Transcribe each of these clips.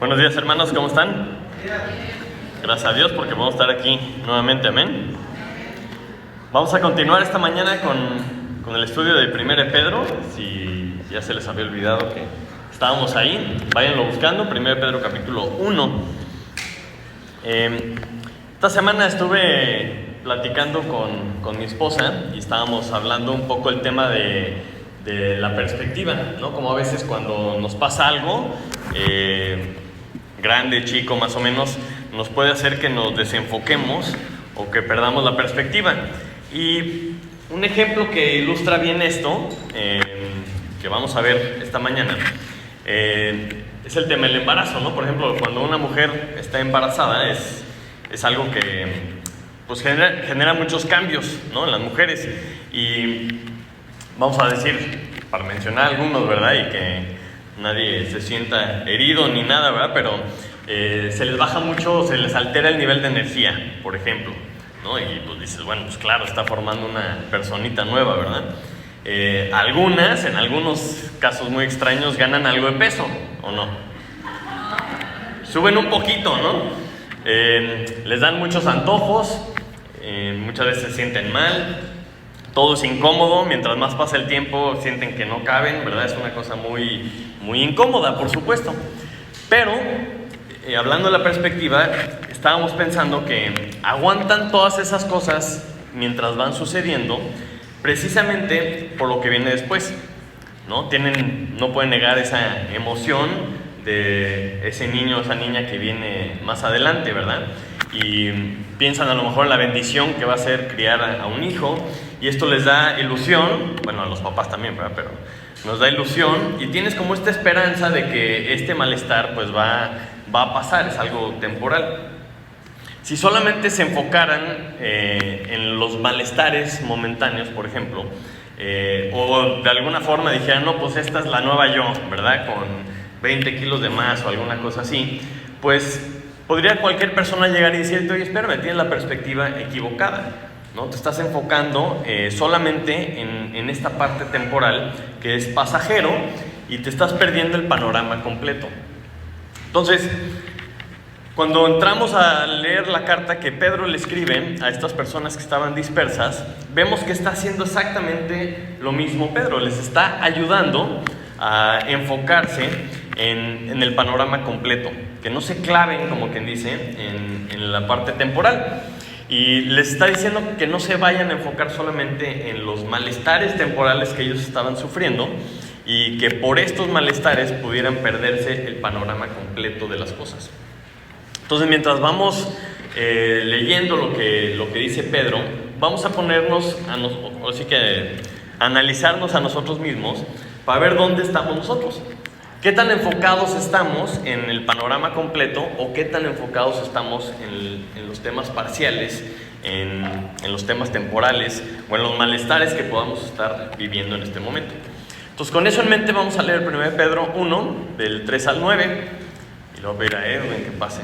Buenos días, hermanos, ¿cómo están? Gracias a Dios porque podemos estar aquí nuevamente, amén. Vamos a continuar esta mañana con el estudio de 1 Pedro. Si ya se les había olvidado que estábamos ahí, váyanlo buscando. 1 Pedro capítulo 1. Esta semana estuve platicando con mi esposa y estábamos hablando un poco el tema de la perspectiva, ¿no? Como a veces cuando nos pasa algo, grande, chico, más o menos, nos puede hacer que nos desenfoquemos o que perdamos la perspectiva. Y un ejemplo que ilustra bien esto, que vamos a ver esta mañana, es el tema del embarazo, ¿no? Por ejemplo, cuando una mujer está embarazada, es algo que pues genera muchos cambios, ¿no? En las mujeres. Y vamos a decir, para mencionar algunos, ¿verdad? Y que nadie se sienta herido ni nada, ¿verdad? Pero se les baja mucho, se les altera el nivel de energía, por ejemplo, ¿no? Y pues dices, bueno, pues claro, está formando una personita nueva, ¿verdad? Algunas, en algunos casos muy extraños, ganan algo de peso, ¿o no? Suben un poquito, ¿no? Les dan muchos antojos, muchas veces se sienten mal. Todo es incómodo, mientras más pasa el tiempo sienten que no caben, ¿verdad? Es una cosa muy, muy incómoda, por supuesto. Pero, hablando de la perspectiva, estábamos pensando que aguantan todas esas cosas mientras van sucediendo, precisamente por lo que viene después, ¿no? No pueden negar esa emoción de ese niño o esa niña que viene más adelante, ¿verdad? Y piensan a lo mejor en la bendición que va a ser criar a un hijo, y esto les da ilusión, bueno, a los papás también, ¿verdad? Pero nos da ilusión y tienes como esta esperanza de que este malestar pues va a pasar, es algo temporal. Si solamente se enfocaran en los malestares momentáneos, por ejemplo, o de alguna forma dijeran, no, pues esta es la nueva yo, ¿verdad? Con 20 kilos de más o alguna cosa así, pues podría cualquier persona llegar y decirte, oye, espérame, tienes la perspectiva equivocada, ¿no? Te estás enfocando solamente en esta parte temporal que es pasajero y te estás perdiendo el panorama completo. Entonces, cuando entramos a leer la carta que Pedro le escribe a estas personas que estaban dispersas, vemos que está haciendo exactamente lo mismo Pedro, les está ayudando a enfocarse en el panorama completo, que no se claven, como quien dice, en la parte temporal. Y les está diciendo que no se vayan a enfocar solamente en los malestares temporales que ellos estaban sufriendo y que por estos malestares pudieran perderse el panorama completo de las cosas. Entonces, mientras vamos leyendo lo que dice Pedro, vamos a ponernos, así que analizarnos a nosotros mismos para ver dónde estamos nosotros. ¿Qué tan enfocados estamos en el panorama completo o qué tan enfocados estamos en los temas parciales, en los temas temporales o en los malestares que podamos estar viviendo en este momento? Entonces, con eso en mente vamos a leer 1 Pedro 1, del 3 al 9, y luego voy a ir a Edwin que pase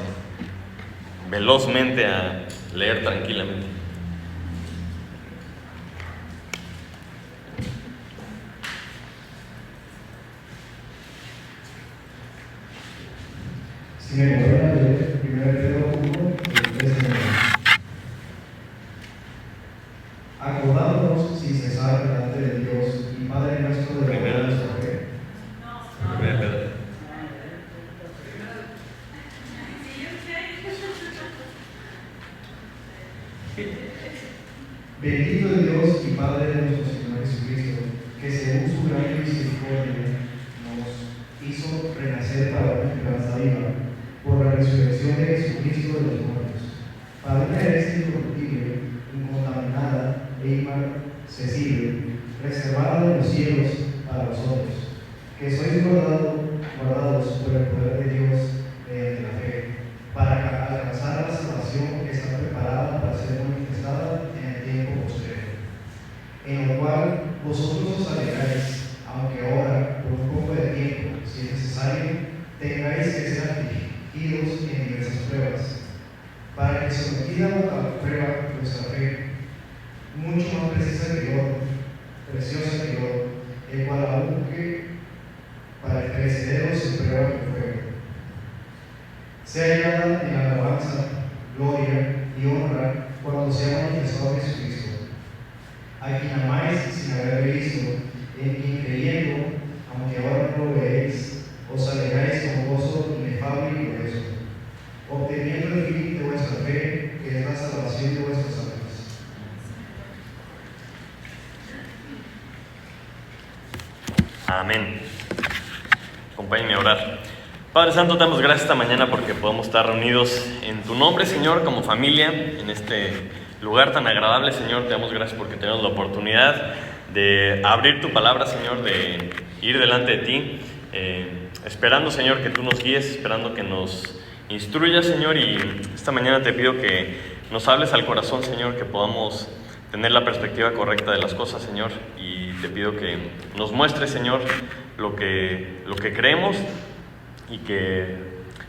velozmente a leer tranquilamente. Si me vuelven a leer 1 Pedro 1, del 3 al 9. Acordándonos sin cesar delante de Dios y Padre nuestro de la obra de nuestra fe. Bendito Dios y Padre de nuestro Señor Jesucristo, que según su gran misericordia nos hizo renacer para una esperanza viva por la resurrección de Jesucristo de los muertos, para una herencia incorruptible, incontaminada e inmarcesible, reservada en los cielos para vosotros, que sois guardados por el poder de Dios mediante la fe, para alcanzar la salvación que está preparada para ser manifestada en el tiempo posterior, en lo cual vosotros os alegráis, aunque ahora, por un poco de tiempo, si es necesario, tengáis que ser afligidos en diversas pruebas, para que sometida a la prueba vuestra fe, mucho más preciosa que oro, el cual aunque para el perecedero se prueba con fuego, sea hallada en alabanza, gloria y honra cuando sea manifestado Jesucristo, a quien amáis sin haber visto, en quien creyendo, aunque ahora no lo veréis, os alegráis con gozo inefable y glorioso, obteniendo el fin de vuestra fe, que es la salvación de vuestras almas. Amén. Acompáñenme a orar. Padre Santo, te damos gracias esta mañana porque podemos estar reunidos en tu nombre, Señor, como familia, en este lugar tan agradable, Señor. Te damos gracias porque tenemos la oportunidad de abrir tu palabra, Señor, de ir delante de ti, esperando, Señor, que tú nos guíes, esperando que nos instruyas, Señor, y esta mañana te pido que nos hables al corazón, Señor, que podamos tener la perspectiva correcta de las cosas, Señor, y te pido que nos muestres, Señor, lo que creemos y que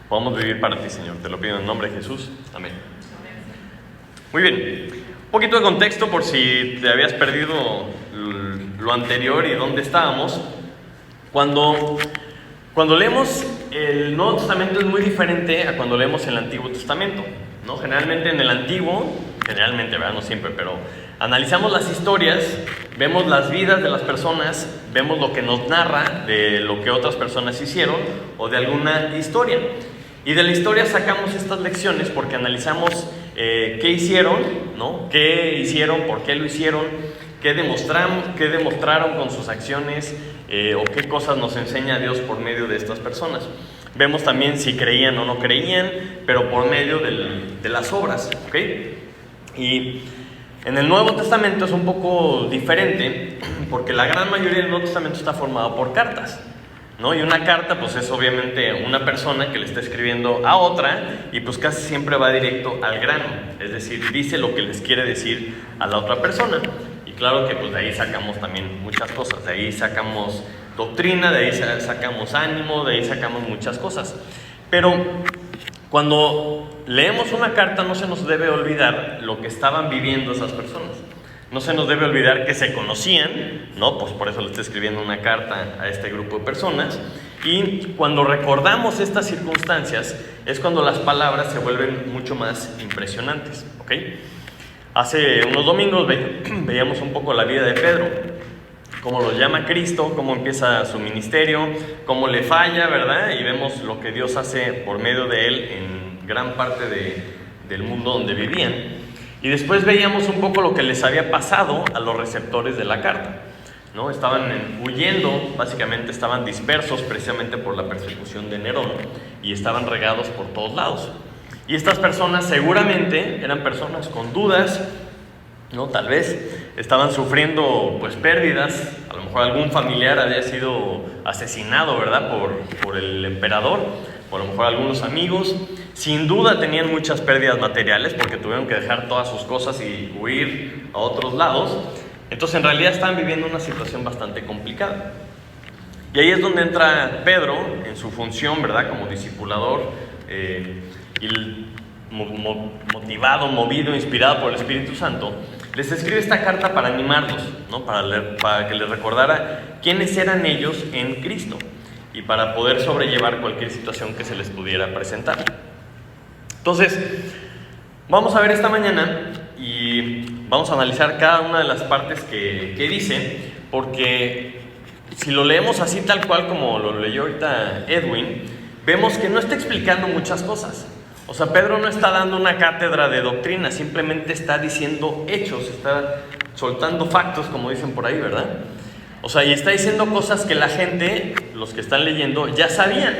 podamos vivir para ti, Señor. Te lo pido en el nombre de Jesús. Amén. Muy bien. Un poquito de contexto por si te habías perdido lo anterior y dónde estábamos. Cuando leemos el Nuevo Testamento es muy diferente a cuando leemos el Antiguo Testamento, ¿no? Generalmente en el Antiguo, ¿verdad? No siempre, pero analizamos las historias, vemos las vidas de las personas, vemos lo que nos narra de lo que otras personas hicieron o de alguna historia. Y de la historia sacamos estas lecciones porque analizamos qué hicieron, ¿no? Qué hicieron, por qué lo hicieron, qué demostraron con sus acciones o qué cosas nos enseña Dios por medio de estas personas. Vemos también si creían o no creían, pero por medio de las obras, ¿ok? Y en el Nuevo Testamento es un poco diferente porque la gran mayoría del Nuevo Testamento está formado por cartas, ¿no? Y una carta pues es obviamente una persona que le está escribiendo a otra y pues casi siempre va directo al grano, es decir, dice lo que les quiere decir a la otra persona. Y claro que pues de ahí sacamos también muchas cosas, de ahí sacamos doctrina, de ahí sacamos ánimo, de ahí sacamos muchas cosas. Pero cuando leemos una carta no se nos debe olvidar lo que estaban viviendo esas personas. No se nos debe olvidar que se conocían, ¿no? Pues por eso le estoy escribiendo una carta a este grupo de personas. Y cuando recordamos estas circunstancias es cuando las palabras se vuelven mucho más impresionantes, ¿ok? Hace unos domingos veíamos un poco la vida de Pedro, cómo lo llama Cristo, cómo empieza su ministerio, cómo le falla, ¿verdad? Y vemos lo que Dios hace por medio de él en gran parte del mundo donde vivían. Y después veíamos un poco lo que les había pasado a los receptores de la carta, ¿no? Estaban huyendo, básicamente estaban dispersos precisamente por la persecución de Nerón y estaban regados por todos lados. Y estas personas seguramente eran personas con dudas, ¿no? Tal vez estaban sufriendo pues pérdidas, a lo mejor algún familiar había sido asesinado, ¿verdad? Por el emperador, o a lo mejor algunos amigos. Sin duda tenían muchas pérdidas materiales porque tuvieron que dejar todas sus cosas y huir a otros lados. Entonces en realidad estaban viviendo una situación bastante complicada. Y ahí es donde entra Pedro en su función, ¿verdad? Como discipulador, y motivado, movido, inspirado por el Espíritu Santo, les escribe esta carta para animarlos, ¿no? Para que les recordara quiénes eran ellos en Cristo y para poder sobrellevar cualquier situación que se les pudiera presentar. Entonces, vamos a ver esta mañana y vamos a analizar cada una de las partes que dice, porque si lo leemos así tal cual como lo leyó ahorita Edwin, vemos que no está explicando muchas cosas. O sea, Pedro no está dando una cátedra de doctrina, simplemente está diciendo hechos, está soltando factos, como dicen por ahí, ¿verdad? O sea, y está diciendo cosas que la gente, los que están leyendo, ya sabían.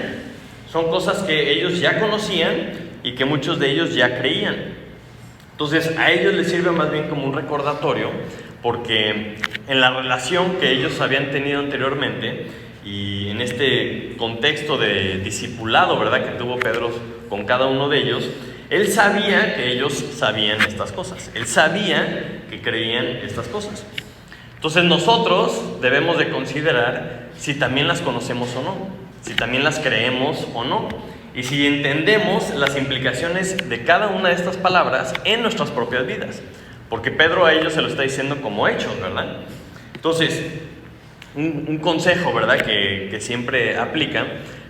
Son cosas que ellos ya conocían y que muchos de ellos ya creían. Entonces, a ellos les sirve más bien como un recordatorio, porque en la relación que ellos habían tenido anteriormente y en este contexto de discipulado, ¿verdad?, que tuvo Pedro con cada uno de ellos, él sabía que ellos sabían estas cosas, él sabía que creían estas cosas. Entonces nosotros debemos de considerar si también las conocemos o no, si también las creemos o no, y si entendemos las implicaciones de cada una de estas palabras en nuestras propias vidas, porque Pedro a ellos se lo está diciendo como hechos, ¿verdad? Entonces, un consejo, ¿verdad?, que siempre aplica: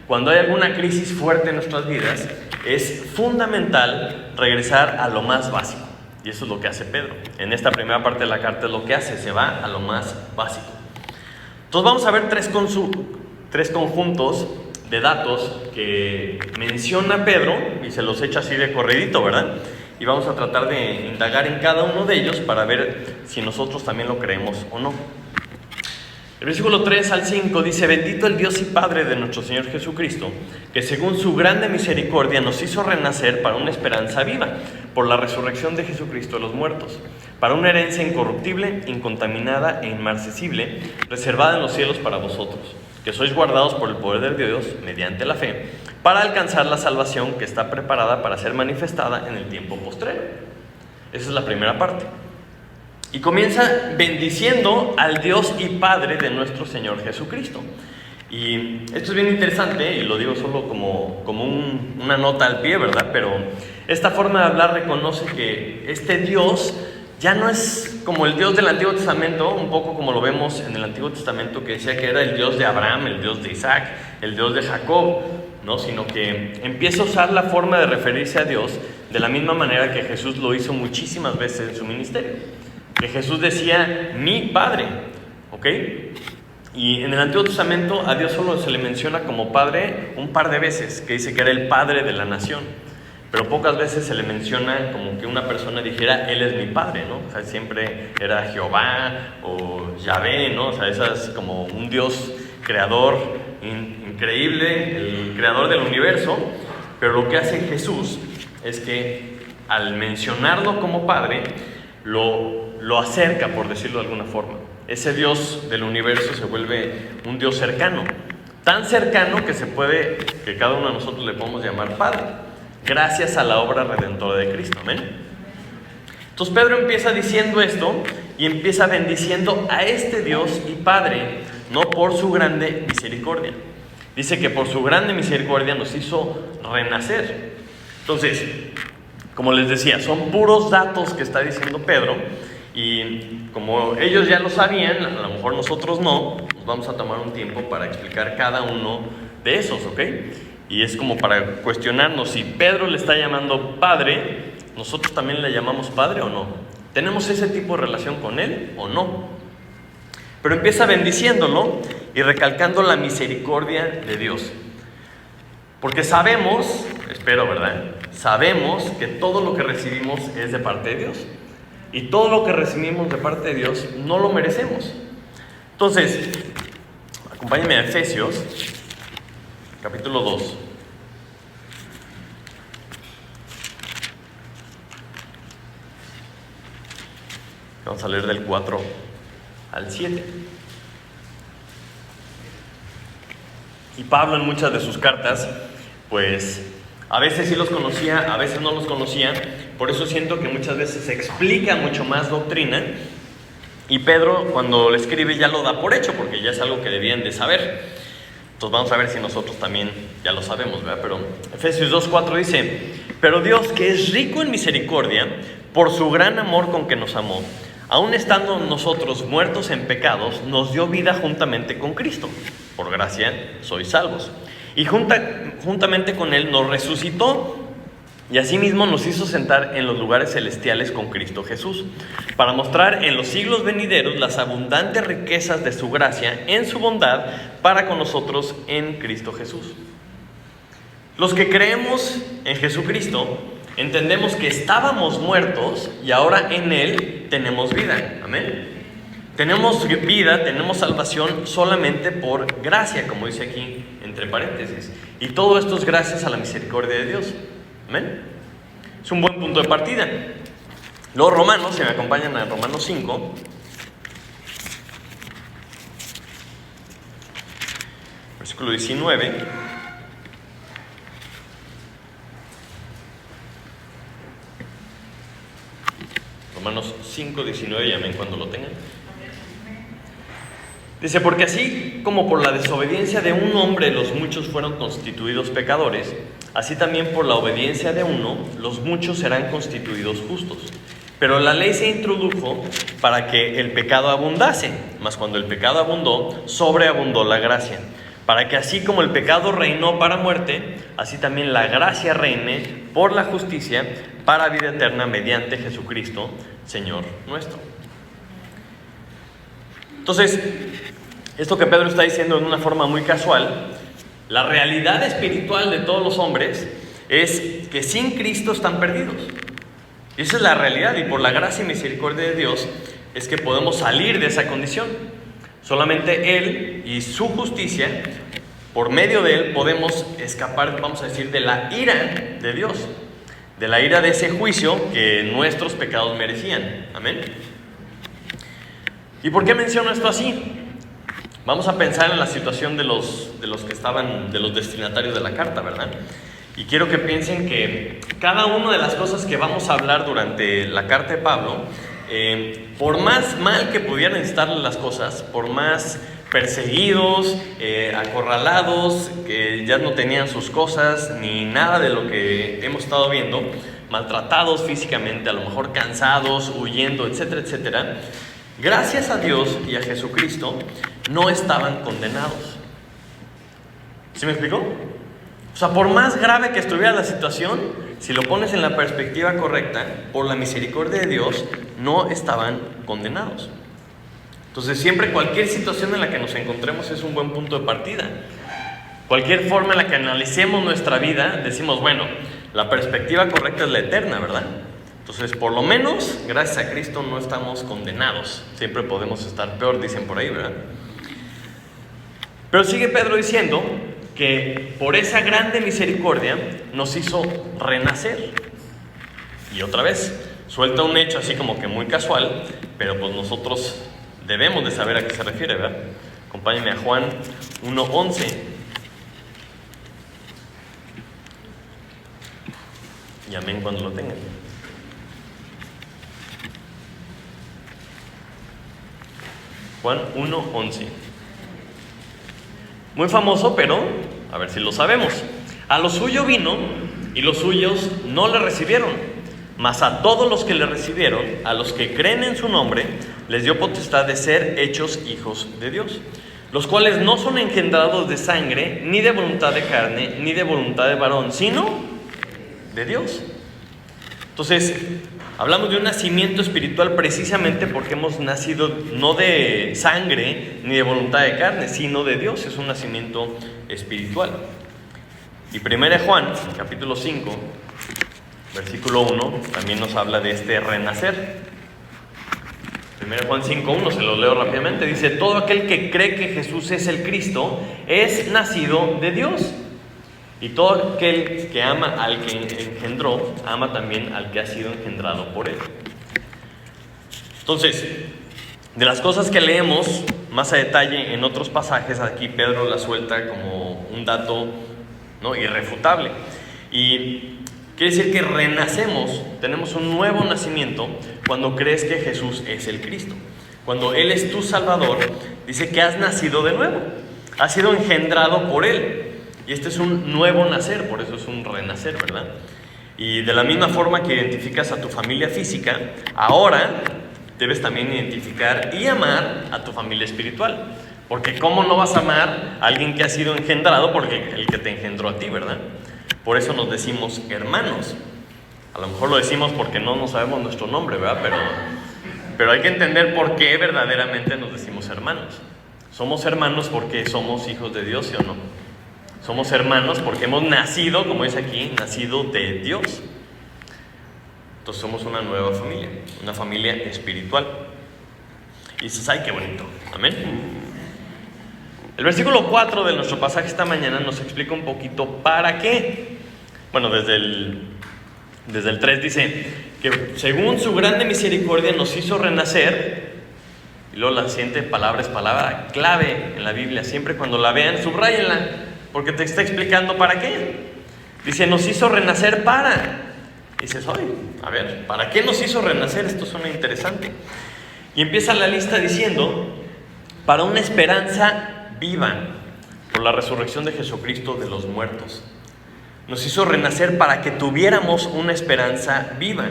cuando hay alguna crisis fuerte en nuestras vidas, es fundamental regresar a lo más básico. Y eso es lo que hace Pedro. En esta primera parte de la carta es lo que hace, se va a lo más básico. Entonces vamos a ver tres conjuntos de datos que menciona Pedro y se los echa así de corridito, ¿verdad? Y vamos a tratar de indagar en cada uno de ellos para ver si nosotros también lo creemos o no. El versículo 3 al 5 dice: bendito el Dios y Padre de nuestro Señor Jesucristo, que según su grande misericordia nos hizo renacer para una esperanza viva, por la resurrección de Jesucristo de los muertos, para una herencia incorruptible, incontaminada e inmarcesible, reservada en los cielos para vosotros, que sois guardados por el poder de Dios mediante la fe, para alcanzar la salvación que está preparada para ser manifestada en el tiempo postrero. Esa es la primera parte. Y comienza bendiciendo al Dios y Padre de nuestro Señor Jesucristo. Y esto es bien interesante, y lo digo solo como una nota al pie, ¿verdad? Pero esta forma de hablar reconoce que este Dios ya no es como el Dios del Antiguo Testamento, un poco como lo vemos en el Antiguo Testamento, que decía que era el Dios de Abraham, el Dios de Isaac, el Dios de Jacob, ¿no? Sino que empieza a usar la forma de referirse a Dios de la misma manera que Jesús lo hizo muchísimas veces en su ministerio. Que Jesús decía, mi Padre, ¿ok? Y en el Antiguo Testamento a Dios solo se le menciona como Padre un par de veces, que dice que era el Padre de la nación. Pero pocas veces se le menciona como que una persona dijera, Él es mi Padre, ¿no? O sea, siempre era Jehová o Yahvé, ¿no? O sea, es como un Dios creador increíble, el creador del universo. Pero lo que hace Jesús es que al mencionarlo como Padre, lo acerca, por decirlo de alguna forma. Ese Dios del universo se vuelve un Dios cercano, tan cercano que cada uno de nosotros le podemos llamar Padre, gracias a la obra redentora de Cristo. Amén. Entonces Pedro empieza diciendo esto y empieza bendiciendo a este Dios y Padre, no por su grande misericordia. Dice que por su grande misericordia nos hizo renacer. Entonces, como les decía, son puros datos que está diciendo Pedro, y como ellos ya lo sabían, a lo mejor nosotros no, nos vamos a tomar un tiempo para explicar cada uno de esos, ¿ok? Y es como para cuestionarnos si Pedro le está llamando Padre, ¿nosotros también le llamamos Padre o no? ¿Tenemos ese tipo de relación con Él o no? Pero empieza bendiciéndolo y recalcando la misericordia de Dios. Porque sabemos, espero, ¿verdad? Sabemos que todo lo que recibimos es de parte de Dios. Y todo lo que recibimos de parte de Dios no lo merecemos. Entonces, acompáñenme a Efesios, capítulo 2. Vamos a leer del 4 al 7. Y Pablo en muchas de sus cartas, pues a veces sí los conocía, a veces no los conocía. Por eso siento que muchas veces se explica mucho más doctrina. Y Pedro, cuando le escribe, ya lo da por hecho, porque ya es algo que debían de saber. Entonces vamos a ver si nosotros también ya lo sabemos, ¿verdad? Pero Efesios 2:4 dice: pero Dios, que es rico en misericordia, por su gran amor con que nos amó, aun estando nosotros muertos en pecados, nos dio vida juntamente con Cristo. Por gracia sois salvos. Y juntamente con Él nos resucitó, y asimismo nos hizo sentar en los lugares celestiales con Cristo Jesús, para mostrar en los siglos venideros las abundantes riquezas de su gracia en su bondad para con nosotros en Cristo Jesús. Los que creemos en Jesucristo entendemos que estábamos muertos y ahora en Él tenemos vida. Amén. Tenemos vida, tenemos salvación solamente por gracia, como dice aquí entre paréntesis. Y todo esto es gracias a la misericordia de Dios. Amén. Es un buen punto de partida. Los Romanos, si me acompañan a Romanos 5, versículo 19. Romanos 5, 19, llamen cuando lo tengan. Dice: porque así como por la desobediencia de un hombre los muchos fueron constituidos pecadores, así también por la obediencia de uno los muchos serán constituidos justos. Pero la ley se introdujo para que el pecado abundase, mas cuando el pecado abundó, sobreabundó la gracia, para que así como el pecado reinó para muerte, así también la gracia reine por la justicia para vida eterna mediante Jesucristo, Señor nuestro. Entonces, esto que Pedro está diciendo de una forma muy casual, la realidad espiritual de todos los hombres es que sin Cristo están perdidos. Y esa es la realidad, y por la gracia y misericordia de Dios es que podemos salir de esa condición. Solamente Él y su justicia, por medio de Él podemos escapar, vamos a decir, de la ira de Dios, de la ira de ese juicio que nuestros pecados merecían. Amén. ¿Y por qué menciono esto así? Vamos a pensar en la situación de los destinatarios de la carta, ¿verdad? Y quiero que piensen que cada una de las cosas que vamos a hablar durante la carta de Pablo, por más mal que pudieran estar las cosas, por más perseguidos, acorralados, que ya no tenían sus cosas, ni nada de lo que hemos estado viendo, maltratados físicamente, a lo mejor cansados, huyendo, etcétera, etcétera, gracias a Dios y a Jesucristo, no estaban condenados. ¿Sí me explico? O sea, por más grave que estuviera la situación, si lo pones en la perspectiva correcta, por la misericordia de Dios, no estaban condenados. Entonces, siempre cualquier situación en la que nos encontremos es un buen punto de partida. Cualquier forma en la que analicemos nuestra vida, decimos, bueno, la perspectiva correcta es la eterna, ¿verdad? Entonces, por lo menos, gracias a Cristo no estamos condenados. Siempre podemos estar peor, dicen por ahí, ¿verdad? Pero sigue Pedro diciendo que por esa grande misericordia nos hizo renacer. Y otra vez, suelta un hecho así como que muy casual, pero pues nosotros debemos de saber a qué se refiere, ¿verdad? Acompáñenme a Juan 1:11. Y amén cuando lo tengan. Juan 1:11. Muy famoso, pero a ver si lo sabemos. A lo suyo vino y los suyos no le recibieron, mas a todos los que le recibieron, a los que creen en su nombre, les dio potestad de ser hechos hijos de Dios, los cuales no son engendrados de sangre, ni de voluntad de carne, ni de voluntad de varón, sino de Dios. Entonces, hablamos de un nacimiento espiritual precisamente porque hemos nacido no de sangre ni de voluntad de carne, sino de Dios. Es un nacimiento espiritual. Y 1 Juan, capítulo 5, versículo 1, también nos habla de este renacer. 1 Juan 5:1, se lo leo rápidamente, dice: todo aquel que cree que Jesús es el Cristo es nacido de Dios. Y todo aquel que ama al que engendró, ama también al que ha sido engendrado por él. Entonces, de las cosas que leemos más a detalle en otros pasajes, aquí Pedro la suelta como un dato, ¿no?, irrefutable. Y quiere decir que renacemos, tenemos un nuevo nacimiento cuando crees que Jesús es el Cristo. Cuando Él es tu Salvador, dice que has nacido de nuevo, has sido engendrado por Él. Y este es un nuevo nacer, por eso es un renacer, ¿verdad? Y de la misma forma que identificas a tu familia física, ahora debes también identificar y amar a tu familia espiritual. Porque ¿cómo no vas a amar a alguien que ha sido engendrado porque el que te engendró a ti, ¿verdad? Por eso nos decimos hermanos. A lo mejor lo decimos porque no sabemos nuestro nombre, ¿verdad? Pero hay que entender por qué verdaderamente nos decimos hermanos. Somos hermanos porque somos hijos de Dios, ¿sí o no? Somos hermanos porque hemos nacido, como dice aquí, nacido de Dios. Entonces somos una nueva familia, una familia espiritual. Y dices, ¡ay, qué bonito! Amén. El versículo 4 de nuestro pasaje esta mañana nos explica un poquito para qué. Bueno, desde el 3 dice que según su grande misericordia nos hizo renacer. Y luego la siguiente palabra es palabra clave en la Biblia. Siempre cuando la vean, subráyenla, porque te está explicando para qué. Dice, nos hizo renacer para. Dices, oye, a ver, ¿para qué nos hizo renacer? Esto suena interesante. Y empieza la lista diciendo, para una esperanza viva, por la resurrección de Jesucristo de los muertos. Nos hizo renacer para que tuviéramos una esperanza viva.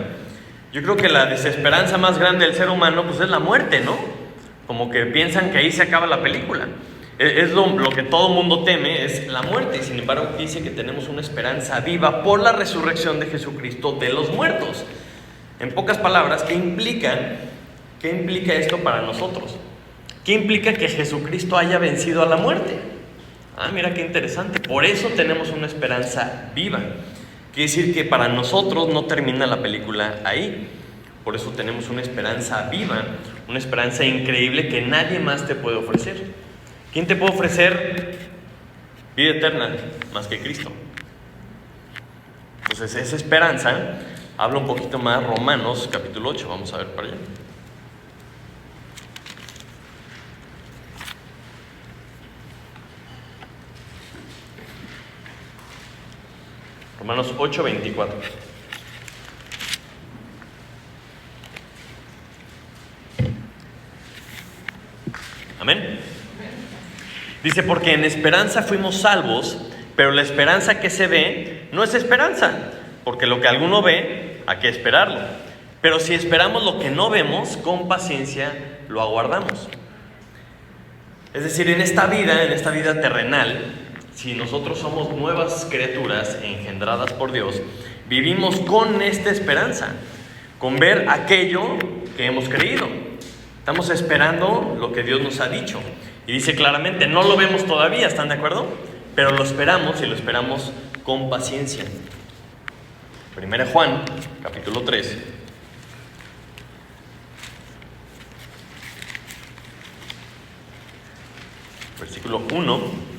Yo creo que la desesperanza más grande del ser humano, pues es la muerte, ¿no? Como que piensan que ahí se acaba la película. Es lo que todo mundo teme, es la muerte. Y sin embargo dice que tenemos una esperanza viva por la resurrección de Jesucristo de los muertos. En pocas palabras, ¿qué implica esto para nosotros? ¿Qué implica que Jesucristo haya vencido a la muerte? Mira qué interesante. Por eso tenemos una esperanza viva. Quiere decir que para nosotros no termina la película ahí. Por eso tenemos una esperanza viva, una esperanza increíble que nadie más te puede ofrecer. ¿Quién te puede ofrecer vida eterna más que Cristo? Entonces esa esperanza habla un poquito más Romanos capítulo 8. Vamos a ver para allá. Romanos 8, 24. Amén. Dice, porque en esperanza fuimos salvos, pero la esperanza que se ve no es esperanza, porque lo que alguno ve, hay que esperarlo. Pero si esperamos lo que no vemos, con paciencia lo aguardamos. Es decir, en esta vida terrenal, si nosotros somos nuevas criaturas engendradas por Dios, vivimos con esta esperanza, con ver aquello que hemos creído. Estamos esperando lo que Dios nos ha dicho. Y dice claramente, no lo vemos todavía, ¿están de acuerdo? Pero lo esperamos y lo esperamos con paciencia. 1 Juan, capítulo 3. Versículo 1.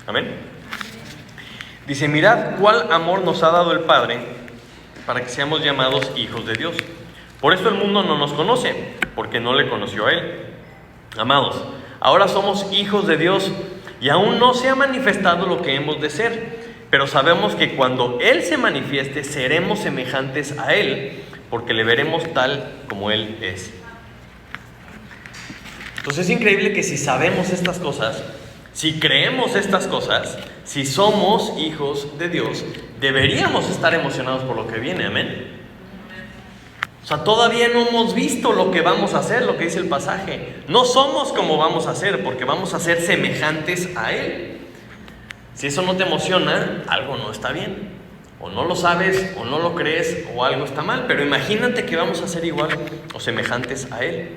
Amén. Dice, mirad cuál amor nos ha dado el Padre para que seamos llamados hijos de Dios. Por eso el mundo no nos conoce, porque no le conoció a Él. Amados, ahora somos hijos de Dios y aún no se ha manifestado lo que hemos de ser, pero sabemos que cuando Él se manifieste seremos semejantes a Él, porque le veremos tal como Él es. Entonces es increíble que si sabemos estas cosas, si creemos estas cosas, si somos hijos de Dios, deberíamos estar emocionados por lo que viene, amén. O sea, todavía no hemos visto lo que vamos a hacer, lo que dice el pasaje. No somos como vamos a ser, porque vamos a ser semejantes a Él. Si eso no te emociona, algo no está bien. O no lo sabes, o no lo crees, o algo está mal. Pero imagínate que vamos a ser igual o semejantes a Él.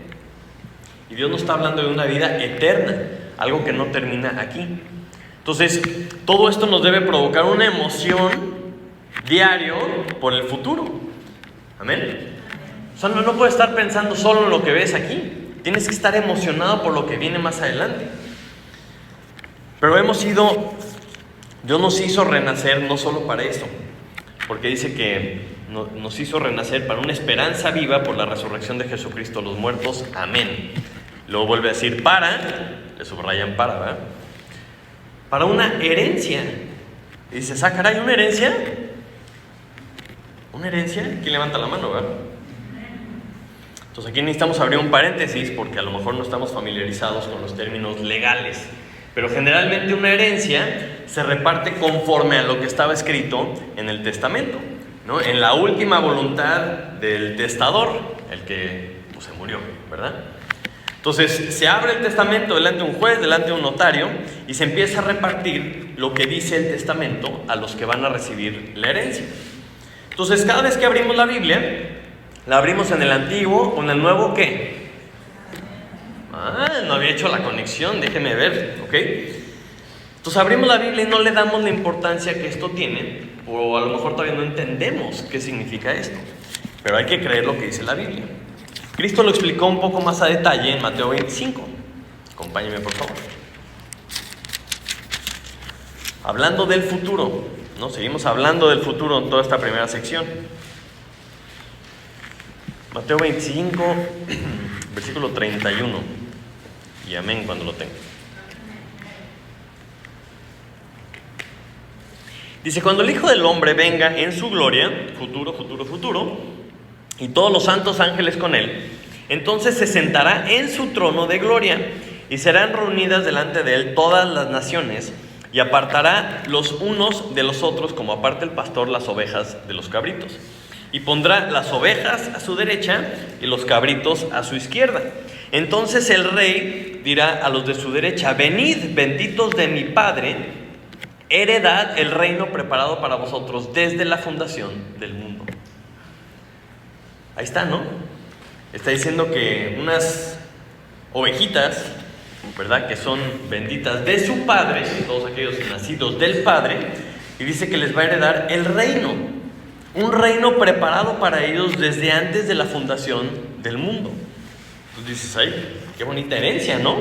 Y Dios nos está hablando de una vida eterna, algo que no termina aquí. Entonces, todo esto nos debe provocar una emoción diario por el futuro. Amén. O sea, no puedes estar pensando solo en lo que ves aquí. Tienes que estar emocionado por lo que viene más adelante. Pero Dios nos hizo renacer no solo para eso, porque dice que nos hizo renacer para una esperanza viva por la resurrección de Jesucristo de los muertos. Amén. Luego vuelve a decir le subrayan ¿verdad? Para una herencia. Y dices, caray, ¿una herencia? ¿Una herencia? ¿Quién levanta la mano, verdad? Entonces aquí necesitamos abrir un paréntesis porque a lo mejor no estamos familiarizados con los términos legales. Pero generalmente una herencia se reparte conforme a lo que estaba escrito en el testamento, ¿no? En la última voluntad del testador, el que se murió, ¿verdad? Entonces se abre el testamento delante de un juez, delante de un notario, y se empieza a repartir lo que dice el testamento a los que van a recibir la herencia. Entonces cada vez que abrimos la Biblia, la abrimos en el Antiguo o en el Nuevo, ¿qué? No había hecho la conexión, déjeme ver, ¿ok? Entonces abrimos la Biblia y no le damos la importancia que esto tiene, o a lo mejor todavía no entendemos qué significa esto, pero hay que creer lo que dice la Biblia. Cristo lo explicó un poco más a detalle en Mateo 25. Acompáñenme, por favor. Hablando del futuro, ¿no? Seguimos hablando del futuro en toda esta primera sección. Mateo 25, versículo 31. Y amén cuando lo tenga. Dice, cuando el Hijo del Hombre venga en su gloria, futuro, y todos los santos ángeles con él, entonces se sentará en su trono de gloria, y serán reunidas delante de él todas las naciones, y apartará los unos de los otros, como aparta el pastor las ovejas de los cabritos. y pondrá las ovejas a su derecha y los cabritos a su izquierda. Entonces el rey dirá a los de su derecha: venid, benditos de mi Padre, heredad el reino preparado para vosotros desde la fundación del mundo. Ahí está, ¿no? Está diciendo que unas ovejitas, ¿verdad?, que son benditas de su Padre, todos aquellos nacidos del Padre, y dice que les va a heredar el reino, un reino preparado para ellos desde antes de la fundación del mundo. Entonces dices, ay, qué bonita herencia, ¿no?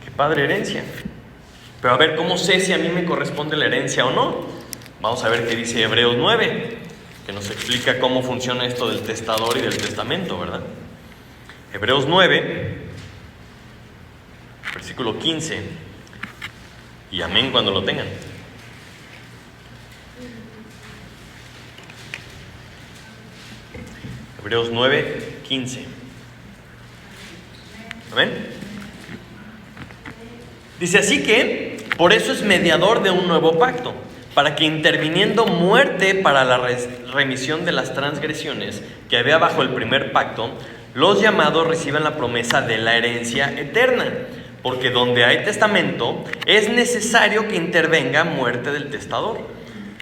Qué padre herencia. Pero a ver, ¿cómo sé si a mí me corresponde la herencia o no? Vamos a ver qué dice Hebreos 9, que nos explica cómo funciona esto del testador y del testamento, ¿verdad? Hebreos 9, versículo 15, y amén cuando lo tengan. Hebreos 9, 15. Amén. Dice así que, por eso es mediador de un nuevo pacto, para que interviniendo muerte para la remisión de las transgresiones que había bajo el primer pacto, los llamados reciban la promesa de la herencia eterna. Porque donde hay testamento, es necesario que intervenga muerte del testador.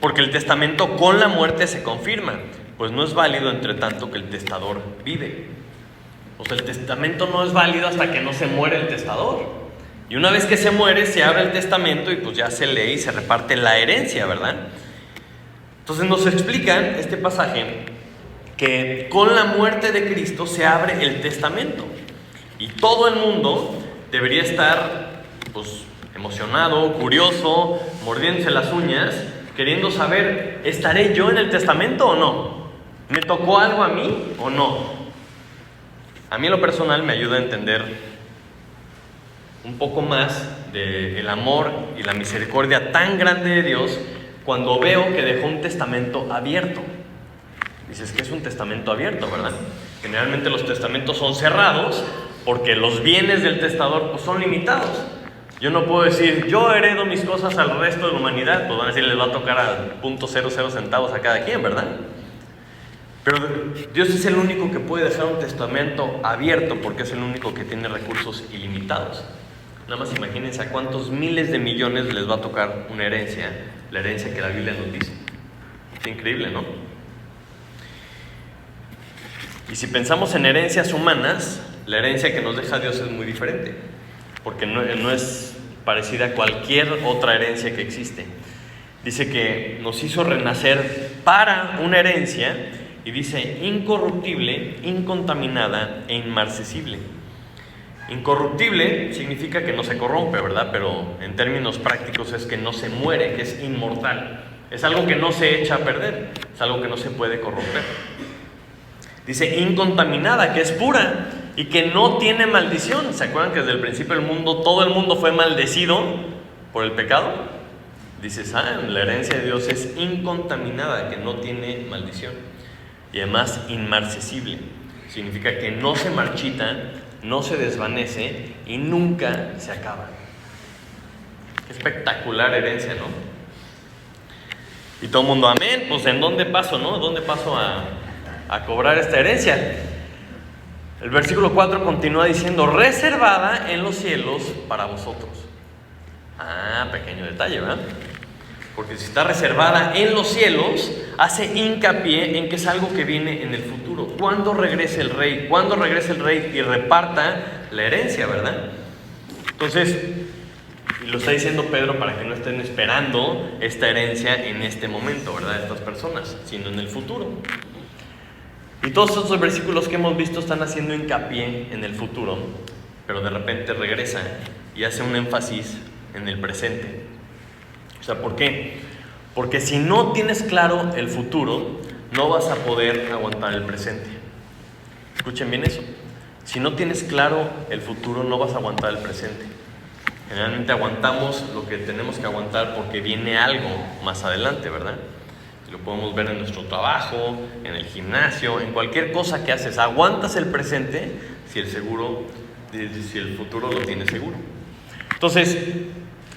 Porque el testamento con la muerte se confirma, pues no es válido entre tanto que el testador vive. O sea, el testamento no es válido hasta que no se muere el testador. Y una vez que se muere, se abre el testamento y pues ya se lee y se reparte la herencia, ¿verdad? Entonces nos explican este pasaje que con la muerte de Cristo se abre el testamento. Y todo el mundo debería estar pues emocionado, curioso, mordiéndose las uñas, queriendo saber, ¿estaré yo en el testamento o no? ¿Me tocó algo a mí o no? A mí en lo personal me ayuda a entender un poco más del amor y la misericordia tan grande de Dios cuando veo que dejó un testamento abierto. Dices que es un testamento abierto, ¿verdad? Generalmente los testamentos son cerrados porque los bienes del testador pues, son limitados. Yo no puedo decir, yo heredo mis cosas al resto de la humanidad, pues van a decir, les va a tocar a 0.00 centavos a cada quien, ¿verdad? Pero Dios es el único que puede dejar un testamento abierto porque es el único que tiene recursos ilimitados. Nada más imagínense a cuántos miles de millones les va a tocar una herencia, la herencia que la Biblia nos dice. Es increíble, ¿no? Y si pensamos en herencias humanas, la herencia que nos deja Dios es muy diferente, porque no es parecida a cualquier otra herencia que existe. Dice que nos hizo renacer para una herencia, y dice incorruptible, incontaminada e inmarcesible. Incorruptible significa que no se corrompe, ¿verdad? Pero en términos prácticos es que no se muere, que es inmortal. Es algo que no se echa a perder, es algo que no se puede corromper. Dice incontaminada, que es pura y que no tiene maldición. ¿Se acuerdan que desde el principio del mundo todo el mundo fue maldecido por el pecado? Dices, la herencia de Dios es incontaminada, que no tiene maldición. Y además inmarcesible, significa que no se marchita, no se desvanece y nunca se acaba. Qué espectacular herencia, ¿no? Y todo el mundo, amén, pues ¿en dónde paso, no? ¿Dónde paso a cobrar esta herencia? El versículo 4 continúa diciendo, reservada en los cielos para vosotros. Pequeño detalle, ¿verdad? Porque si está reservada en los cielos, hace hincapié en que es algo que viene en el futuro. ¿Cuándo regrese el rey? ¿Cuándo regrese el rey y reparta la herencia, verdad? Entonces, y lo está diciendo Pedro para que no estén esperando esta herencia en este momento, ¿verdad? Estas personas, sino en el futuro. Y todos estos versículos que hemos visto están haciendo hincapié en el futuro, pero de repente regresa y hace un énfasis en el presente. O sea, ¿por qué? Porque si no tienes claro el futuro, no vas a poder aguantar el presente. Escuchen bien eso. Si no tienes claro el futuro, no vas a aguantar el presente. Generalmente aguantamos lo que tenemos que aguantar porque viene algo más adelante, ¿verdad? Lo podemos ver en nuestro trabajo, en el gimnasio, en cualquier cosa que haces. Aguantas el presente si el futuro lo tienes seguro. Entonces,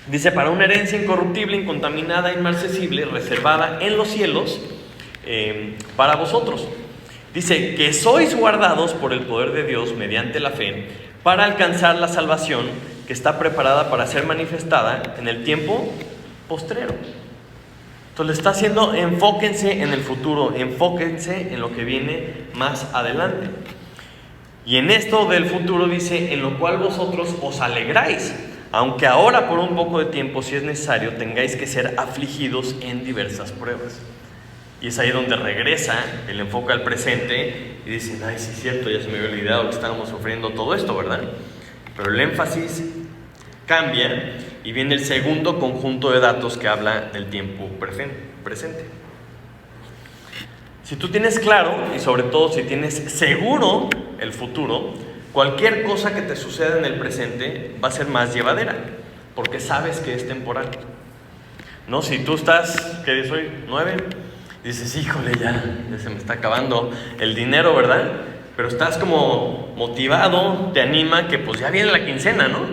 dice, para una herencia incorruptible, incontaminada, inmarcesible, reservada en los cielos, para vosotros. Dice que sois guardados por el poder de Dios mediante la fe para alcanzar la salvación que está preparada para ser manifestada en el tiempo postrero. Entonces le está haciendo, enfóquense en el futuro, enfóquense en lo que viene más adelante. Y en esto del futuro dice, en lo cual vosotros os alegráis, aunque ahora por un poco de tiempo, si es necesario, tengáis que ser afligidos en diversas pruebas. Y es ahí donde regresa el enfoque al presente y dicen, ay, sí es cierto, ya se me había olvidado que estábamos sufriendo todo esto, ¿verdad? Pero el énfasis cambia y viene el segundo conjunto de datos que habla del tiempo presente. Si tú tienes claro, y sobre todo si tienes seguro el futuro, cualquier cosa que te suceda en el presente va a ser más llevadera, porque sabes que es temporal. ¿No? Si tú estás, ¿qué día soy? 9, dices, híjole, ya se me está acabando el dinero, ¿verdad? Pero estás como motivado, te anima que pues ya viene la quincena, ¿no?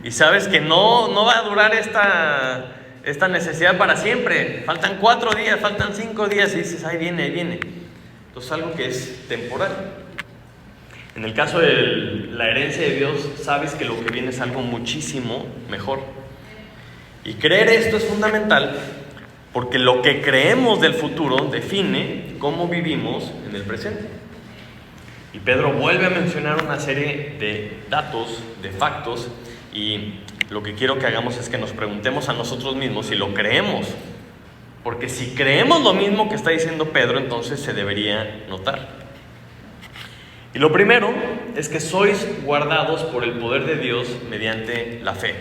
Y sabes que no va a durar esta necesidad para siempre. Faltan 4 días, faltan 5 días y dices, ahí viene, ahí viene. Entonces algo que es temporal. En el caso de la herencia de Dios, sabes que lo que viene es algo muchísimo mejor. Y creer esto es fundamental porque lo que creemos del futuro define cómo vivimos en el presente. Y Pedro vuelve a mencionar una serie de datos, de factos, y lo que quiero que hagamos es que nos preguntemos a nosotros mismos si lo creemos. Porque si creemos lo mismo que está diciendo Pedro, entonces se debería notar. Y lo primero es que sois guardados por el poder de Dios mediante la fe.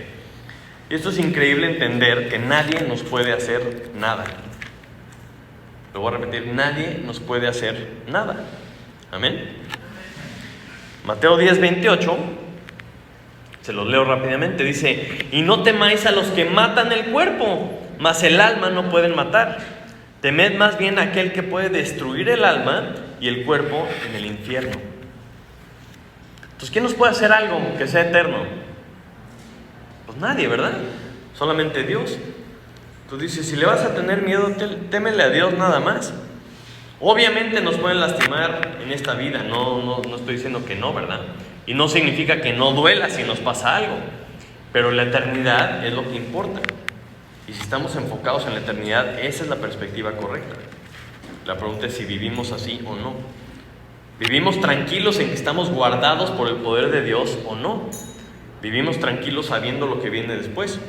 Y esto es increíble entender que nadie nos puede hacer nada. Lo voy a repetir, nadie nos puede hacer nada. Amén. Mateo 10:28, se los leo rápidamente, dice, y no temáis a los que matan el cuerpo, mas el alma no pueden matar. Temed más bien a aquel que puede destruir el alma y el cuerpo en el infierno. Entonces, ¿quién nos puede hacer algo que sea eterno? Pues nadie, ¿verdad? Solamente Dios. Entonces dice, si le vas a tener miedo, témele a Dios nada más. Obviamente nos pueden lastimar en esta vida, no estoy diciendo que no, ¿verdad? Y no significa que no duela si nos pasa algo, pero la eternidad es lo que importa. Y si estamos enfocados en la eternidad, esa es la perspectiva correcta. La pregunta es si vivimos así o no. ¿Vivimos tranquilos en que estamos guardados por el poder de Dios o no? ¿Vivimos tranquilos sabiendo lo que viene después?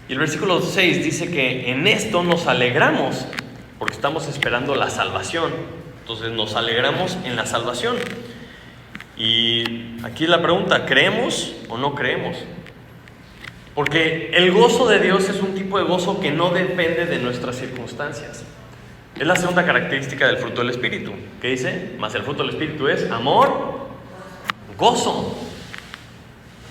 Y el versículo 6 dice que en esto nos alegramos, porque estamos esperando la salvación. Entonces nos alegramos en la salvación. Y aquí la pregunta, ¿creemos o no creemos? Porque el gozo de Dios es un tipo de gozo que no depende de nuestras circunstancias. Es la segunda característica del fruto del Espíritu. ¿Qué dice? Más el fruto del Espíritu es amor, gozo.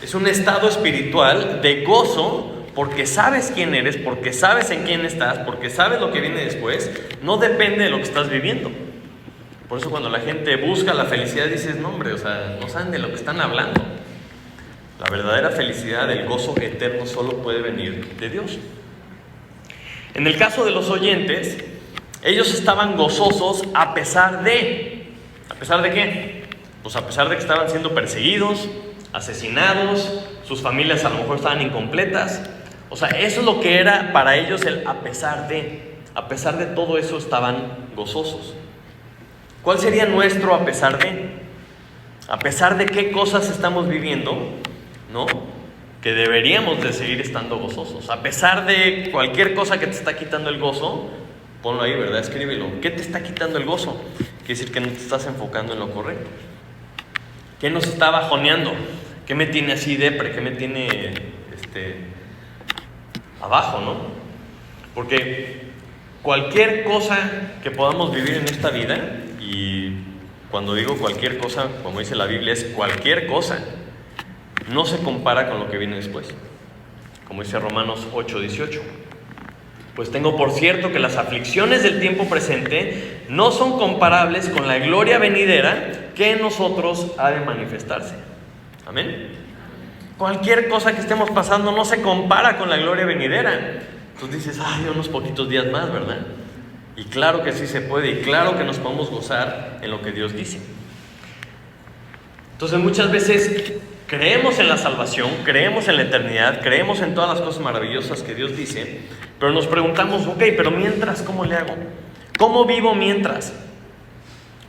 Es un estado espiritual de gozo porque sabes quién eres, porque sabes en quién estás, porque sabes lo que viene después. No depende de lo que estás viviendo. Por eso cuando la gente busca la felicidad dices, no hombre, o sea, no saben de lo que están hablando. La verdadera felicidad, el gozo eterno solo puede venir de Dios. En el caso de los oyentes, ellos estaban gozosos a pesar de... ¿A pesar de qué? Pues a pesar de que estaban siendo perseguidos, asesinados, sus familias a lo mejor estaban incompletas. O sea, eso es lo que era para ellos el a pesar de. A pesar de todo eso estaban gozosos. ¿Cuál sería nuestro a pesar de? A pesar de qué cosas estamos viviendo, ¿no? Que deberíamos de seguir estando gozosos. A pesar de cualquier cosa que te está quitando el gozo, ponlo ahí, ¿verdad? Escríbelo. ¿Qué te está quitando el gozo? Quiere decir que no te estás enfocando en lo correcto. ¿Qué nos está bajoneando? ¿Qué me tiene así depre? ¿Qué me tiene abajo, no? Porque cualquier cosa que podamos vivir en esta vida, y cuando digo cualquier cosa, como dice la Biblia, es cualquier cosa, no se compara con lo que viene después. Como dice Romanos 8:18. Pues tengo por cierto que las aflicciones del tiempo presente no son comparables con la gloria venidera que en nosotros ha de manifestarse. Amén. Cualquier cosa que estemos pasando no se compara con la gloria venidera. Entonces dices, ay, unos poquitos días más, ¿verdad? Y claro que sí se puede, y claro que nos podemos gozar en lo que Dios dice. Entonces muchas veces creemos en la salvación, creemos en la eternidad, creemos en todas las cosas maravillosas que Dios dice, pero nos preguntamos, ok, pero mientras, ¿cómo le hago? ¿Cómo vivo mientras?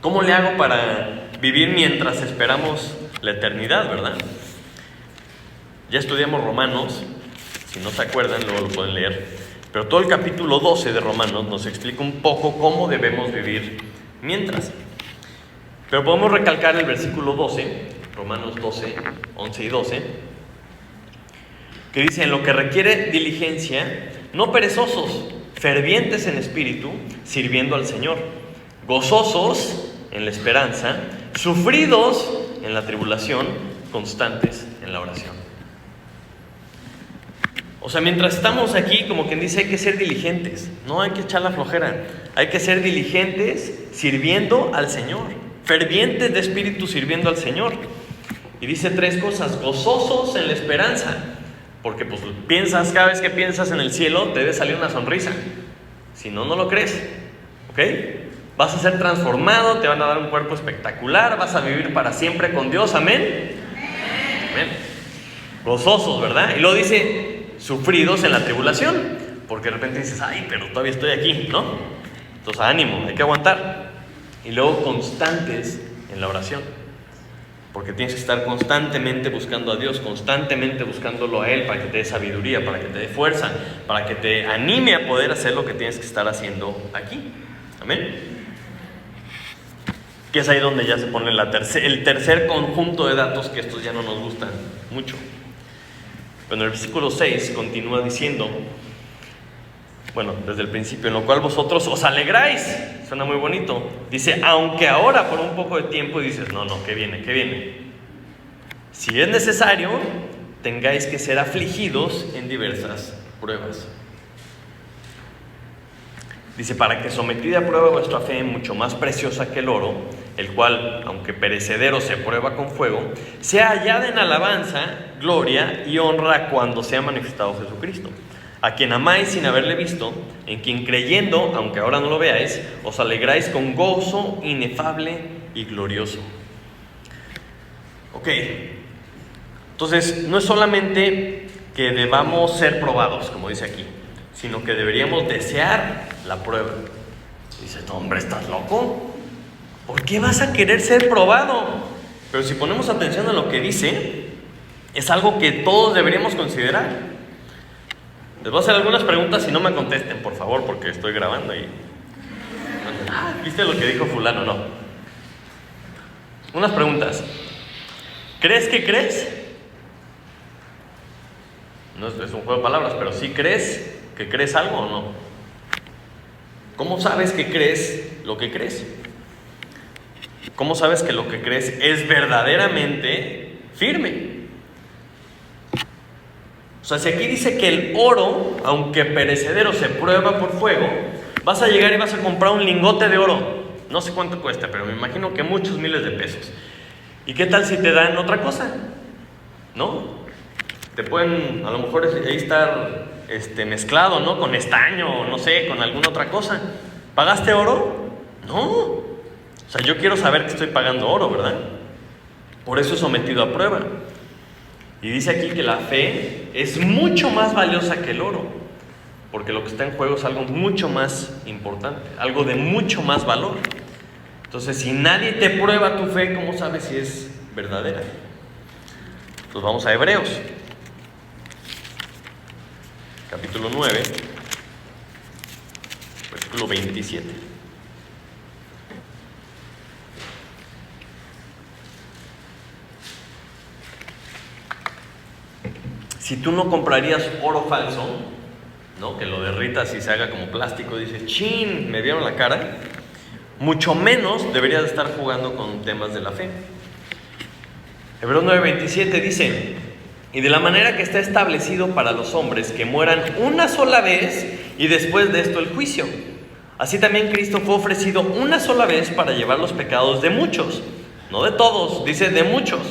¿Cómo le hago para vivir mientras esperamos la eternidad, verdad? Ya estudiamos Romanos, si no se acuerdan, luego lo pueden leer, pero todo el capítulo 12 de Romanos nos explica un poco cómo debemos vivir mientras. Pero podemos recalcar el versículo 12, Romanos 12, 11 y 12, que dice, en lo que requiere diligencia, no perezosos, fervientes en espíritu, sirviendo al Señor, gozosos en la esperanza, sufridos en la tribulación, constantes en la oración. O sea, mientras estamos aquí, como quien dice, hay que ser diligentes, no hay que echar la flojera, hay que ser diligentes sirviendo al Señor, fervientes de espíritu sirviendo al Señor. Y dice 3 cosas, gozosos en la esperanza, porque pues piensas, cada vez que piensas en el cielo, te debe salir una sonrisa, si no, no lo crees, ¿ok? Vas a ser transformado, te van a dar un cuerpo espectacular, vas a vivir para siempre con Dios, ¿amén? Amén. Gozosos, ¿verdad? Y luego dice, sufridos en la tribulación, porque de repente dices, ay, pero todavía estoy aquí, ¿no? Entonces ánimo, hay que aguantar. Y luego constantes en la oración, porque tienes que estar constantemente buscando a Dios, constantemente buscándolo a Él, para que te dé sabiduría, para que te dé fuerza, para que te anime a poder hacer lo que tienes que estar haciendo aquí, amén. Que es ahí donde ya se pone el tercer conjunto de datos, que estos ya no nos gustan mucho. Bueno, el versículo 6 continúa diciendo, bueno, desde el principio, en lo cual vosotros os alegráis, suena muy bonito, dice, aunque ahora por un poco de tiempo, y dices, no, ¿qué viene? Si es necesario, tengáis que ser afligidos en diversas pruebas. Dice, para que sometida a prueba vuestra fe, mucho más preciosa que el oro, el cual, aunque perecedero se prueba con fuego, sea hallada en alabanza, gloria y honra cuando sea manifestado Jesucristo, a quien amáis sin haberle visto, en quien creyendo, aunque ahora no lo veáis, os alegráis con gozo inefable y glorioso. Ok, entonces no es solamente que debamos ser probados, como dice aquí, sino que deberíamos desear la prueba. Dices, no, hombre, ¿estás loco? ¿Por qué vas a querer ser probado? Pero si ponemos atención a lo que dice, es algo que todos deberíamos considerar. Les voy a hacer algunas preguntas y no me contesten, por favor, porque estoy grabando y... ¿Viste lo que dijo fulano? No. Unas preguntas. ¿Crees que crees? No es un juego de palabras, pero ¿sí crees que crees algo o no? ¿Cómo sabes que crees lo que crees? ¿Cómo sabes que lo que crees es verdaderamente firme? O sea, si aquí dice que el oro, aunque perecedero, se prueba por fuego, vas a llegar y vas a comprar un lingote de oro. No sé cuánto cuesta, pero me imagino que muchos miles de pesos. ¿Y qué tal si te dan otra cosa? ¿No? Te pueden, a lo mejor ahí estar mezclado, ¿no? Con estaño, no sé, con alguna otra cosa. ¿Pagaste oro? No. O sea, yo quiero saber que estoy pagando oro, ¿verdad? Por eso es sometido a prueba. Y dice aquí que la fe es mucho más valiosa que el oro, porque lo que está en juego es algo mucho más importante, algo de mucho más valor. Entonces, si nadie te prueba tu fe, ¿cómo sabes si es verdadera? Entonces vamos a Hebreos, capítulo 9, versículo 27. Si tú no comprarías oro falso, ¿no? Que lo derritas y se haga como plástico, dices, ¡chin! Me vieron la cara. Mucho menos deberías estar jugando con temas de la fe. Hebreos 9:27 dice, y de la manera que está establecido para los hombres que mueran una sola vez y después de esto el juicio. Así también Cristo fue ofrecido una sola vez para llevar los pecados de muchos, no de todos, dice de muchos.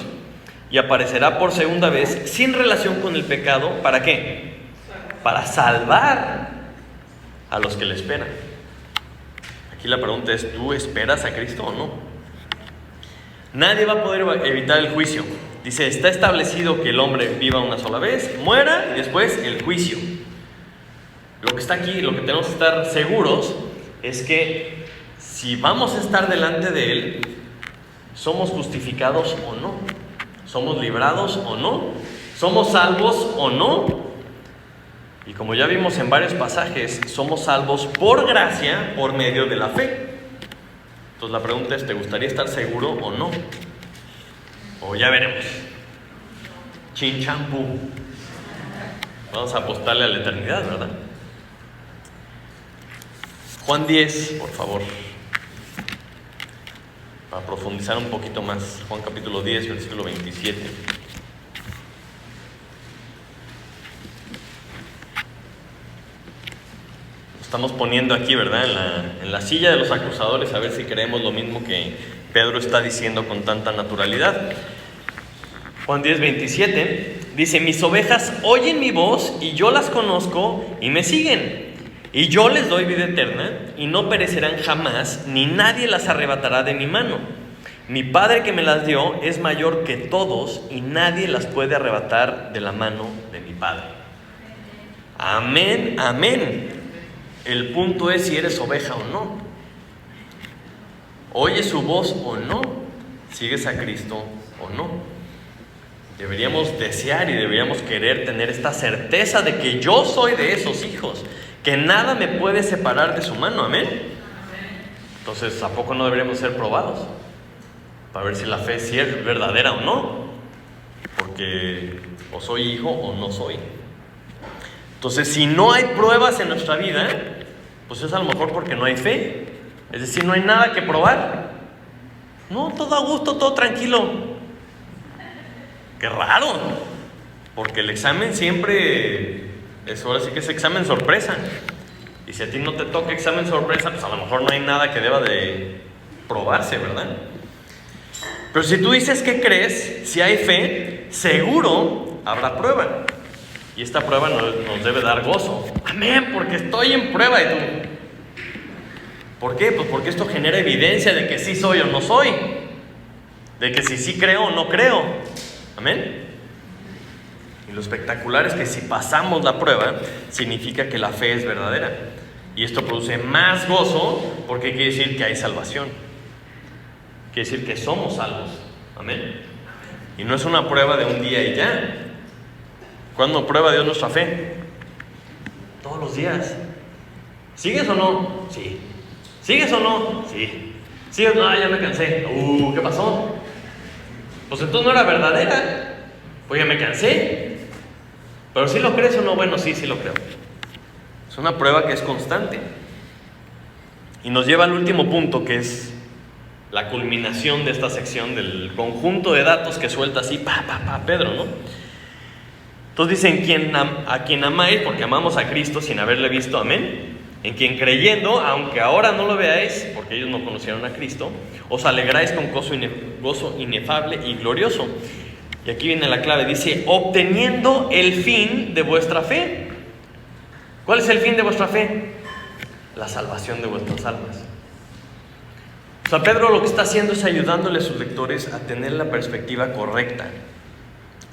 Y aparecerá por segunda vez sin relación con el pecado, ¿para qué? para salvar a los que le esperan. Aquí la pregunta es, ¿tú esperas a Cristo o no? Nadie va a poder evitar el juicio. Dice, está establecido que el hombre viva una sola vez, muera y después el juicio. Lo que está aquí, lo que tenemos que estar seguros es que si vamos a estar delante de Él, ¿somos justificados o no? ¿Somos librados o no? ¿Somos salvos o no? Y como ya vimos en varios pasajes, somos salvos por gracia, por medio de la fe. Entonces la pregunta es, ¿te gustaría estar seguro o no? O ya veremos. Chin champú. Vamos a apostarle a la eternidad, ¿verdad? Juan 10, por favor. Para profundizar un poquito más. Juan capítulo 10, versículo 27. Estamos poniendo aquí, ¿verdad? En la silla de los acusadores, a ver si creemos lo mismo que Pedro está diciendo con tanta naturalidad. Juan 10, 27 dice: mis ovejas oyen mi voz y yo las conozco y me siguen. Y yo les doy vida eterna y no perecerán jamás, ni nadie las arrebatará de mi mano. Mi Padre que me las dio es mayor que todos y nadie las puede arrebatar de la mano de mi Padre. Amén, amén. El punto es si eres oveja o no. ¿Oyes su voz o no? ¿Sigues a Cristo o no? Deberíamos desear y deberíamos querer tener esta certeza de que yo soy de esos hijos, que nada me puede separar de su mano. Amén. Entonces, ¿a poco no deberíamos ser probados? Para ver si la fe es verdadera o no. Porque o soy hijo o no soy. Entonces, si no hay pruebas en nuestra vida, pues es a lo mejor porque no hay fe. Es decir, no hay nada que probar. No, todo a gusto, todo tranquilo. Qué raro. Porque el examen siempre es, ahora sí que es examen sorpresa. Y si a ti no te toca examen sorpresa, pues a lo mejor no hay nada que deba de probarse, ¿verdad? Pero si tú dices que crees, si hay fe, seguro habrá prueba. Y esta prueba nos debe dar gozo. Amén, porque estoy en prueba. ¿Y tú? ¿Por qué? Pues porque esto genera evidencia de que sí soy o no soy. De que si sí creo o no creo. Amén. Y lo espectacular es que si pasamos la prueba, significa que la fe es verdadera. Y esto produce más gozo porque quiere decir que hay salvación. Quiere decir que somos salvos. Amén. Y no es una prueba de un día y ya. ¿Cuándo prueba Dios nuestra fe? Todos los días. ¿Sigues o no? Sí. ¿Sigues o no? Sí. ¿Sigues? No, ya me cansé. ¿Qué pasó? Pues entonces no era verdadera. Pues ya me cansé. ¿Pero sí lo crees o no? Bueno, sí lo creo. Es una prueba que es constante. Y nos lleva al último punto, que es la culminación de esta sección del conjunto de datos que suelta así, Pedro, ¿no? Entonces dicen, a quien amáis, porque amamos a Cristo sin haberle visto, amén. En quien creyendo, aunque ahora no lo veáis, porque ellos no conocieron a Cristo, os alegráis con gozo inefable y glorioso. Y aquí viene la clave, dice, obteniendo el fin de vuestra fe. ¿Cuál es el fin de vuestra fe? La salvación de vuestras almas. O sea, Pedro lo que está haciendo es ayudándole a sus lectores a tener la perspectiva correcta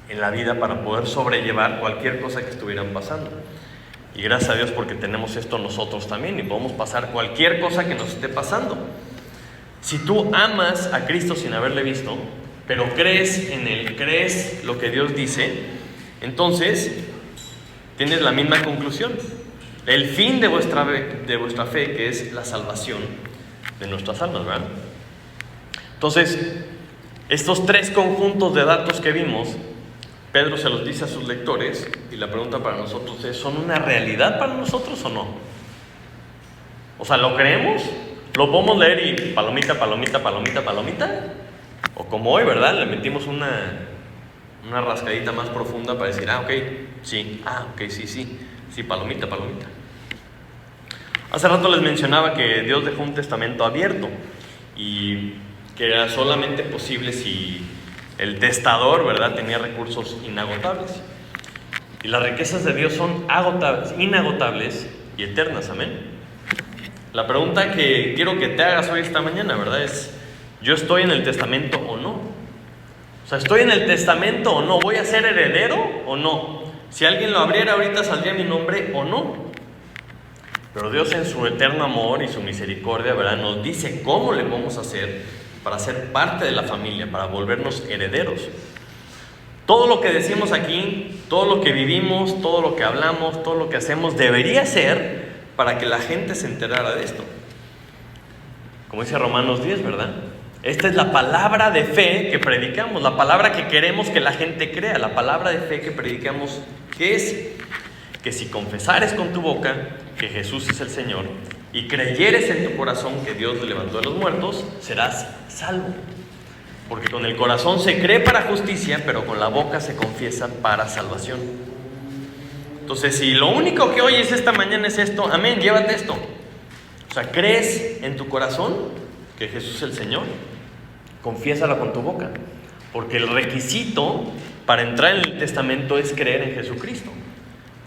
en la vida para poder sobrellevar cualquier cosa que estuvieran pasando. Y gracias a Dios porque tenemos esto nosotros también y podemos pasar cualquier cosa que nos esté pasando. Si tú amas a Cristo sin haberle visto, pero crees en Él, crees lo que Dios dice, entonces tienes la misma conclusión. El fin de vuestra fe, que es la salvación de nuestras almas, ¿verdad? Entonces, estos tres conjuntos de datos que vimos, Pedro se los dice a sus lectores y la pregunta para nosotros es, ¿son una realidad para nosotros o no? O sea, ¿lo creemos? ¿Lo podemos leer y palomita, palomita, palomita, palomita? O como hoy, ¿verdad? Le metimos una rascadita más profunda para decir, ok, sí, ok, sí, palomita, palomita. Hace rato les mencionaba que Dios dejó un testamento abierto y que era solamente posible si el testador, ¿verdad?, tenía recursos inagotables. Y las riquezas de Dios son inagotables y eternas, amén. La pregunta que quiero que te hagas hoy esta mañana, ¿verdad? Es, ¿yo estoy en el testamento o no? O sea, ¿estoy en el testamento o no? ¿Voy a ser heredero o no? Si alguien lo abriera ahorita, ¿saldría mi nombre o no? Pero Dios en su eterno amor y su misericordia, ¿verdad?, nos dice cómo le vamos a hacer para ser parte de la familia, para volvernos herederos. Todo lo que decimos aquí, todo lo que vivimos, todo lo que hablamos, todo lo que hacemos, debería ser para que la gente se enterara de esto. Como dice Romanos 10, ¿verdad? Esta es la palabra de fe que predicamos, la palabra que queremos que la gente crea, la palabra de fe que predicamos, que es que si confesares con tu boca que Jesús es el Señor y creyeres en tu corazón que Dios le levantó de los muertos, serás salvo. Porque con el corazón se cree para justicia, pero con la boca se confiesa para salvación. Entonces, si lo único que oyes esta mañana es esto, amén, llévate esto. O sea, ¿crees en tu corazón que Jesús es el Señor? Confiésalo con tu boca. Porque el requisito para entrar en el testamento es creer en Jesucristo.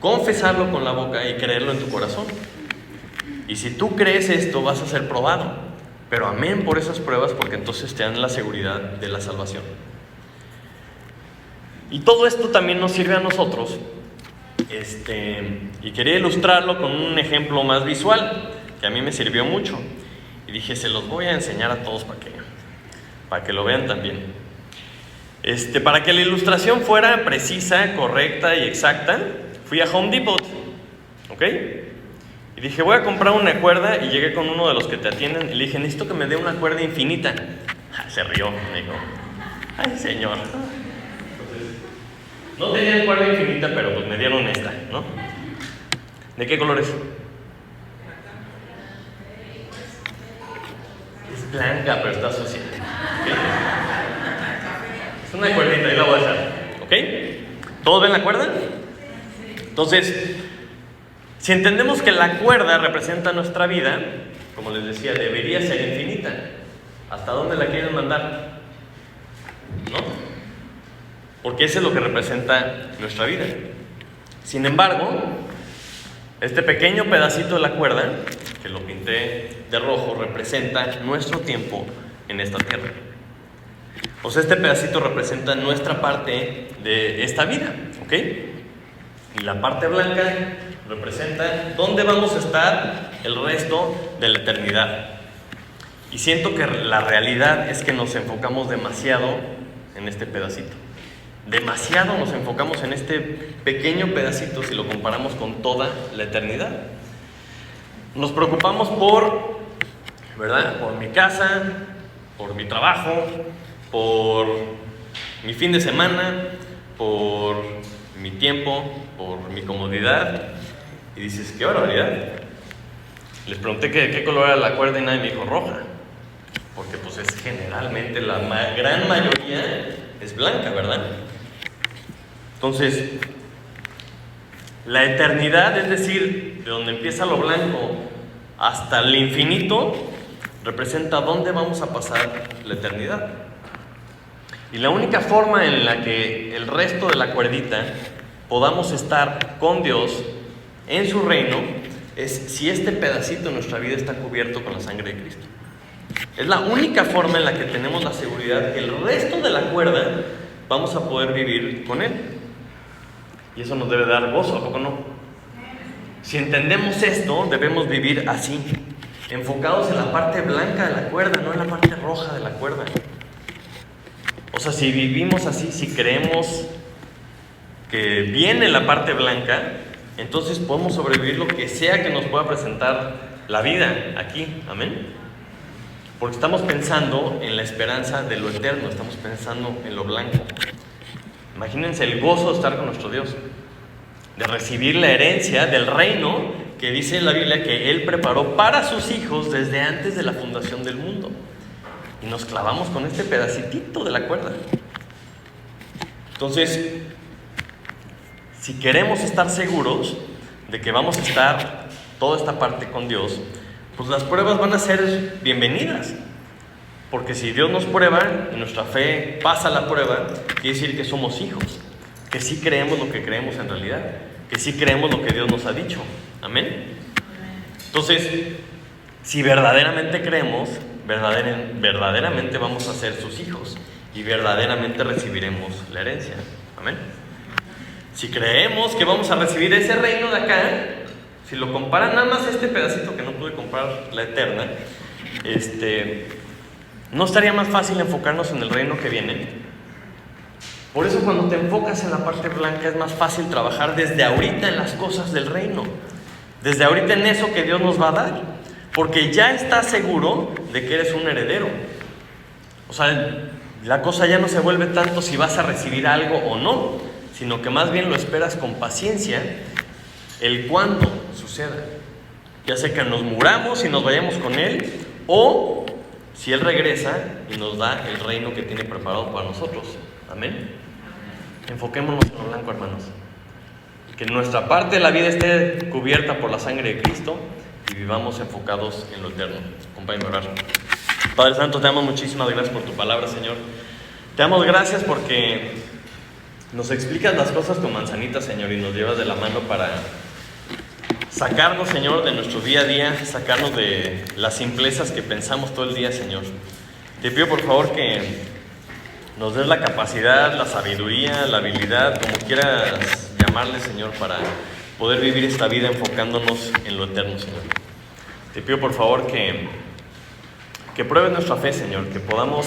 Confesarlo con la boca y creerlo en tu corazón. Y si tú crees esto, vas a ser probado. Pero amén por esas pruebas, porque entonces te dan la seguridad de la salvación. Y todo esto también nos sirve a nosotros. Y quería ilustrarlo con un ejemplo más visual, que a mí me sirvió mucho. Y dije, se los voy a enseñar a todos para que lo vean también. Para que la ilustración fuera precisa, correcta y exacta, fui a Home Depot, ¿ok? Y dije, voy a comprar una cuerda, y llegué con uno de los que te atienden y le dije, necesito que me dé una cuerda infinita. Se rió, me dijo, ay señor. Entonces, no tenían cuerda infinita, pero pues me dieron esta, ¿no? ¿De qué color es? Es blanca, pero está sucia. ¿Okay? Es una cuerdita, ahí la voy a dejar, ¿ok? ¿Todos ven la cuerda? Entonces, si entendemos que la cuerda representa nuestra vida, como les decía, debería ser infinita. ¿Hasta dónde la quieren mandar? ¿No? Porque eso es lo que representa nuestra vida. Sin embargo, este pequeño pedacito de la cuerda, que lo pinté de rojo, representa nuestro tiempo en esta tierra. O sea, este pedacito representa nuestra parte de esta vida, ¿ok? Y la parte blanca representa dónde vamos a estar el resto de la eternidad. Y siento que la realidad es que nos enfocamos demasiado en este pedacito. Demasiado nos enfocamos en este pequeño pedacito si lo comparamos con toda la eternidad. Nos preocupamos ¿verdad? Por mi casa, por mi trabajo, por mi fin de semana, por mi tiempo, por mi comodidad. Y dices, qué barbaridad. Les pregunté qué color era la cuerda y nadie me dijo roja. Porque pues es generalmente la gran mayoría es blanca, ¿verdad? Entonces, la eternidad, es decir, de donde empieza lo blanco hasta el infinito, representa dónde vamos a pasar la eternidad. Y la única forma en la que el resto de la cuerdita podamos estar con Dios en su reino es si este pedacito de nuestra vida está cubierto con la sangre de Cristo. Es la única forma en la que tenemos la seguridad que el resto de la cuerda vamos a poder vivir con Él. Y eso nos debe dar gozo, ¿a poco no? Si entendemos esto, debemos vivir así, enfocados en la parte blanca de la cuerda, no en la parte roja de la cuerda. O sea, si vivimos así, si creemos que viene la parte blanca, entonces podemos sobrevivir lo que sea que nos pueda presentar la vida aquí, amén. Porque estamos pensando en la esperanza de lo eterno, estamos pensando en lo blanco. Imagínense el gozo de estar con nuestro Dios, de recibir la herencia del reino que dice en la Biblia que Él preparó para sus hijos desde antes de la fundación del mundo. Y nos clavamos con este pedacitito de la cuerda. Entonces, si queremos estar seguros de que vamos a estar toda esta parte con Dios, pues las pruebas van a ser bienvenidas. Porque si Dios nos prueba y nuestra fe pasa la prueba, quiere decir que somos hijos. que sí creemos lo que creemos en realidad, que sí creemos lo que Dios nos ha dicho. Amén. Entonces, si verdaderamente creemos, verdaderamente vamos a ser sus hijos y verdaderamente recibiremos la herencia. Amén. Si creemos que vamos a recibir ese reino de acá, si lo comparan nada más este pedacito que no pude comprar, la eterna, ¿no estaría más fácil enfocarnos en el reino que viene? Por eso cuando te enfocas en la parte blanca es más fácil trabajar desde ahorita en las cosas del reino, desde ahorita en eso que Dios nos va a dar, porque ya estás seguro de que eres un heredero. O sea, la cosa ya no se vuelve tanto si vas a recibir algo o no, sino que más bien lo esperas con paciencia el cuándo suceda. Ya sea que nos muramos y nos vayamos con Él, o si Él regresa y nos da el reino que tiene preparado para nosotros. Amén. Enfoquémonos en lo blanco, hermanos. Que nuestra parte de la vida esté cubierta por la sangre de Cristo y vivamos enfocados en lo eterno. Acompáñame a orar. Padre Santo, te damos muchísimas gracias por tu palabra, Señor. Te damos gracias porque nos explicas las cosas con manzanitas, Señor, y nos llevas de la mano para sacarnos, Señor, de nuestro día a día, sacarnos de las simplezas que pensamos todo el día, Señor. Te pido por favor que nos des la capacidad, la sabiduría, la habilidad, como quieras llamarle, Señor, para poder vivir esta vida enfocándonos en lo eterno, Señor. Te pido por favor que pruebes nuestra fe, Señor, que podamos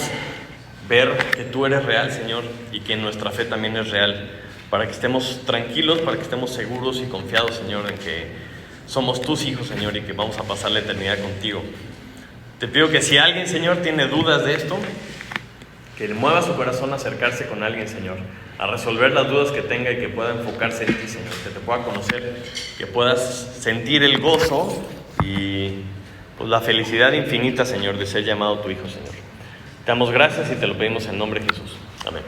ver que tú eres real, Señor, y que nuestra fe también es real, para que estemos tranquilos, para que estemos seguros y confiados, Señor, en que somos tus hijos, Señor, y que vamos a pasar la eternidad contigo. Te pido que si alguien, Señor, tiene dudas de esto, que le mueva su corazón a acercarse con alguien, Señor, a resolver las dudas que tenga y que pueda enfocarse en ti, Señor, que te pueda conocer, que puedas sentir el gozo y pues la felicidad infinita, Señor, de ser llamado tu hijo, Señor. Te damos gracias y te lo pedimos en nombre de Jesús. Amén.